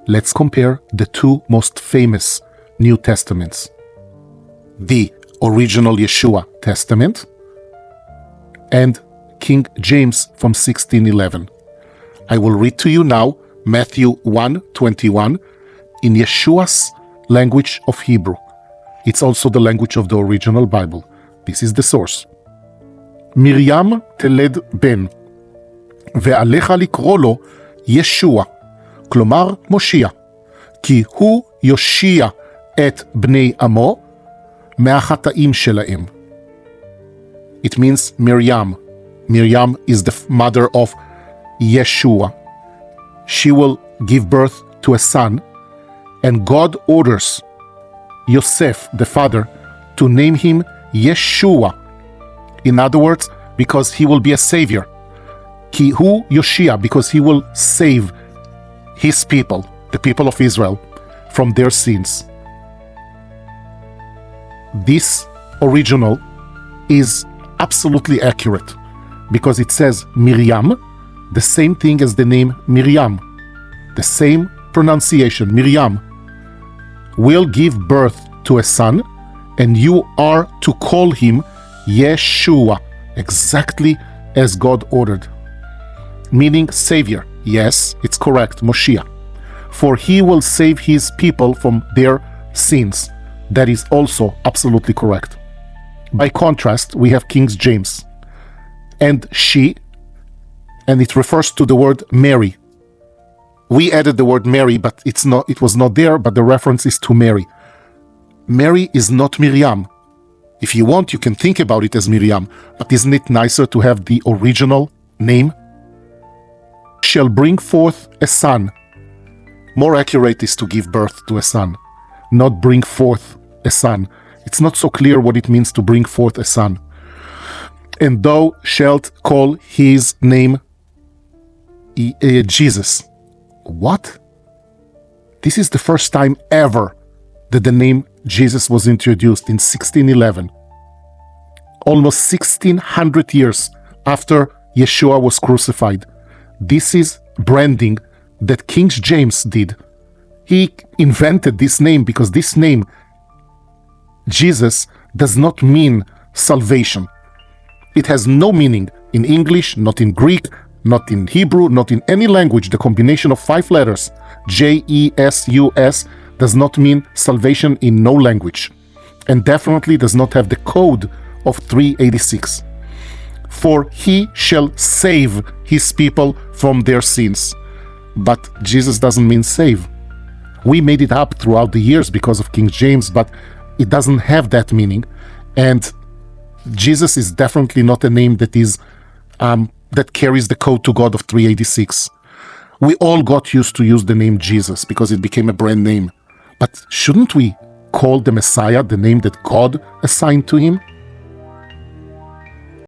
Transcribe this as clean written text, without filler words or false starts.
let's compare the two most famous New Testaments. The original Yeshua Testament and King James from 1611. I will read to you now Matthew 1:21 in Yeshua's language of Hebrew. It's also the language of the original Bible. This is the source. מרים תלד בן, ועליך לקרוא לו ישוע, כלומר מושיע, כי הוא יושיע את בני עמו מהחטאים שלהם. It means Miriam. Miriam is the mother of Yeshua. She will give birth to a son, and God orders Yosef, the father, to name him Yeshua. In other words, because he will be a savior. Ki hu Yoshia, because he will save his people, the people of Israel, from their sins. This original is absolutely accurate because it says Miriam, the same thing as the name Miriam, the same pronunciation, Miriam, will give birth to a son, and you are to call him Yeshua, exactly as God ordered. Meaning Savior. Yes, it's correct, Moshiach. For he will save his people from their sins. That is also absolutely correct. By contrast, we have King James. And she, and it refers to the word Mary. We added the word Mary, but it was not there, but the reference is to Mary. Mary is not Miriam. If you want, you can think about it as Miriam, but isn't it nicer to have the original name? Shall bring forth a son. More accurate is to give birth to a son, not bring forth a son. It's not so clear what it means to bring forth a son. And thou shalt call his name Jesus. What? This is the first time ever that the name Jesus was introduced in 1611. Almost 1600 years after Yeshua was crucified. This is branding that King James did. He invented this name because this name, Jesus, does not mean salvation. It has no meaning in English, not in Greek, not in Hebrew, not in any language. The combination of 5 letters, J-E-S-U-S, does not mean salvation in no language, and definitely does not have the code of 386. For he shall save his people from their sins. But Jesus doesn't mean save. We made it up throughout the years because of King James, but it doesn't have that meaning. And Jesus is definitely not a name that is that carries the code to God of 386. We all got used to use the name Jesus because it became a brand name. But shouldn't we call the Messiah the name that God assigned to him?